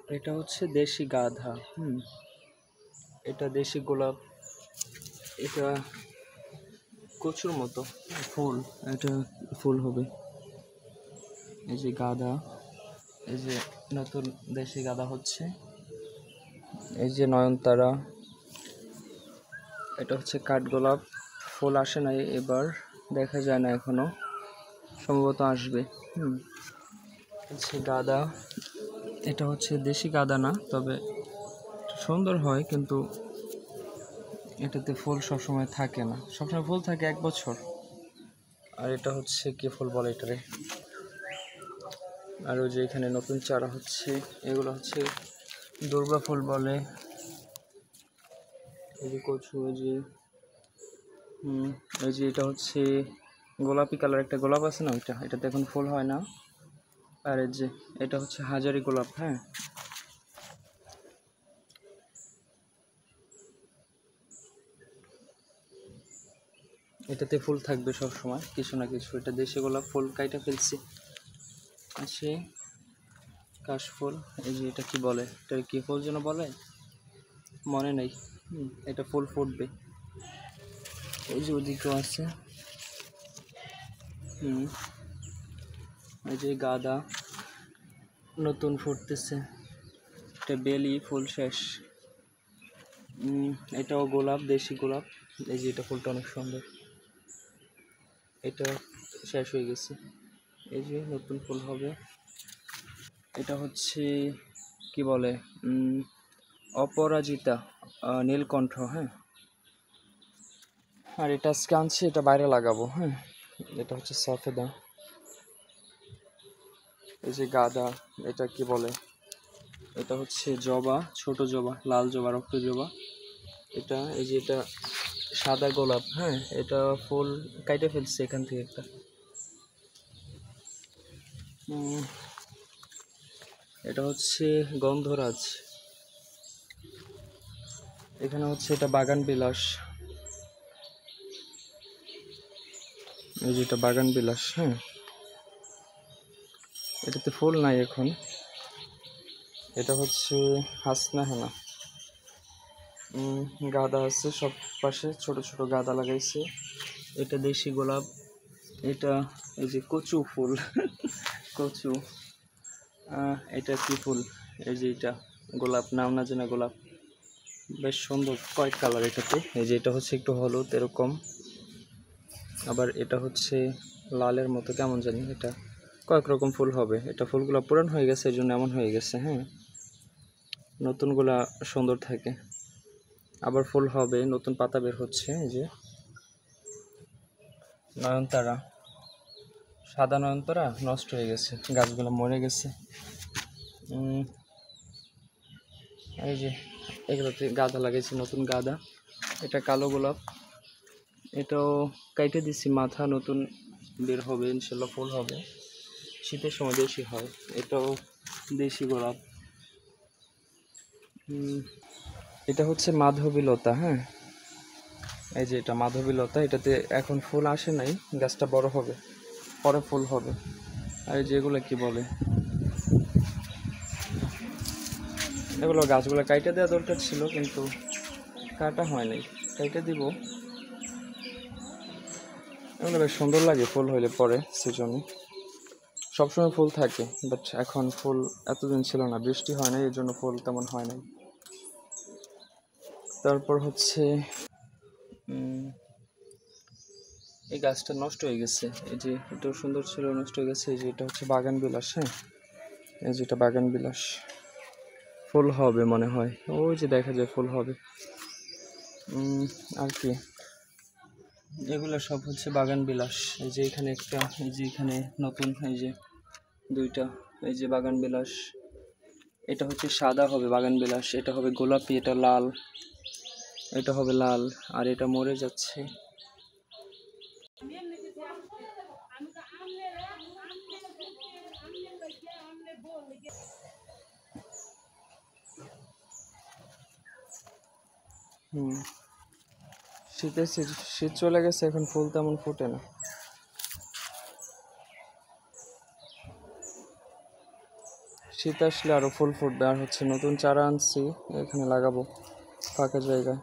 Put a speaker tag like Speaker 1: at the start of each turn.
Speaker 1: এটা হচ্ছে দেশি গাঁদা। এটা দেশি গোলাপ। এটা কচুর মতো ফুল। এটা ফুল হবে। এই যে গাঁদা, এই যে নতুন দেশি গাঁদা হচ্ছে। এই যে নয়নতারা, এটা হচ্ছে কাঠগোলাপ। ফুল আসে নাই এবার, দেখা যায় না এখনো, সম্ভবত আসবে। হচ্ছে গাঁদা। এটা হচ্ছে দেশি গাঁদা না, তবে সুন্দর হয়, কিন্তু এটাতে ফুল সবসময় থাকে না। সবসময় ফুল থাকে 1 বছর। আর এটা হচ্ছে কি ফুল বলে এটারে, আর ওই যে এখানে নতুন চারা হচ্ছে, এগুলো হচ্ছে দুর্বা ফুল বলে। এই যে কচু, এই যে এই যে এটা হচ্ছে গোলাপি কালার একটা গোলাপ আছে না, ওইটা। এটাতে এখন ফুল হয় না। আর এই যে এটা হচ্ছে হাজারি গোলাপ। এটাতে ফুল থাকবে সব সময়, কিছু না কিছু। এটা দেশি গোলাপ, ফুল কাইটা ফেলছি। আছে কাশফুল। এই যে এটা কি বলে, এটা কি ফুল যেন বলে, মনে নেই। এটা ফুল ফুটবে। এই যে ওদিকেও আছে। এই যে গাঁদা নতুন ফুটতেছে। এটা বেলি ফুল শেষ। এটাও গোলাপ, দেশি গোলাপ। এই যে এটা ফুলটা অনেক সুন্দর। এটা শেষ হয়ে গেছে। এই যে নতুন ফুল হবে। এটা হচ্ছে কি বলে, অপরাজিতা, নীলকণ্ঠ। আর এটা আজকে আনছি, এটা বাইরে লাগাবো। এটা হচ্ছে সফেদা। এই যে গাঁদা, এটা কি বলে, এটা হচ্ছে জবা, ছোট জবা, লাল জবা, রক্ত জবা। এটা এই যে এটা সাদা গোলাপ। এটা ফুল কাইটে ফেলছে এখান থেকে একটা। এটা হচ্ছে গন্ধরাজ। এখানে হচ্ছে এটা বাগান বিলাস। এই যে এটা বাগান বিলাস। এটাতে ফুল নাই এখন। এটা হচ্ছে হাসনা হেনা। গাঁদা আছে সব পাশে, ছোট ছোট গাঁদা লাগাইছে। এটা দেশি গোলাপ। এটা এই যে কচু ফুল কচু। এটা কি ফুল, এই যে এটা গোলাপ, নাম না জানা গোলাপ, বেশ সুন্দর কয়েক কালার এটাতে। এই যে এটা হচ্ছে একটু হলুদ এরকম, আবার এটা হচ্ছে লালের মতো কেমন জানি। এটা কয়েক রকম ফুল হবে। এটা ফুলগুলো পুরান হয়ে গেছে, এই জন্য এমন হয়ে গেছে। নতুনগুলা সুন্দর থাকে, আবার ফুল হবে, নতুন পাতা বের হচ্ছে। এই যে নয়নতারা, সাদা নয়নতারা নষ্ট হয়ে গেছে, গাছগুলো মরে গেছে। এই যে এগুলোতে গাঁদা লাগাইছি, নতুন গাঁদা। এটা কালো গোলাপ। এটাও কাইটে দিছি, মাথা নতুন বের হবে ইনশাল্লাহ, ফুল হবে। শীতের সময় বেশি হয়। এটাও দেশি গোলাপ। এটা হচ্ছে মাধবীলতা। এই যে এটা মাধবীলতা। এটাতে এখন ফুল আসে নাই, গাছটা বড় হবে, পরে ফুল হবে। আর এই যে এগুলো কি বলে, এগুলো গাছগুলো কাইটে দেওয়া দরকার ছিল, কিন্তু কাটা হয় নাই, কাইটে দিব। এগুলো বেশ সুন্দর লাগে ফুল হইলে পরে সিজনে। সবসময় ফুল থাকে, বাট এখন ফুল এতদিন ছিল না, বৃষ্টি হয় না, এই জন্য ফুল তেমন হয় নাই। তারপর হচ্ছে এই গাছটা নষ্ট হয়ে গেছে। এই যে এটাও সুন্দর ছিল, নষ্ট হয়ে গেছে। এই যে এটা হচ্ছে বাগান বিলাস। এই যে এটা বাগান বিলাস, ফুল হবে মনে হয়, ওই যে দেখা যায় ফুল হবে। আর কি, এগুলো সব হচ্ছে বাগান বিলাস। এই যে এখানে একটা, এই যে এখানে নতুন, এই যে দুইটা, এই যে বাগান বিলাস। এটা হচ্ছে সাদা হবে বাগান বিলাস, এটা হবে গোলাপি, এটা লাল, এটা হবে লাল। আর এটা মরে যাচ্ছে। শীত চলে গেছে, এখন ফুল তেমন ফোটে না। শীত আসলে আরও ফুল ফুটবে। আর হচ্ছে নতুন চারা আনছি, এখানে লাগাবো ফাঁকা জায়গায়।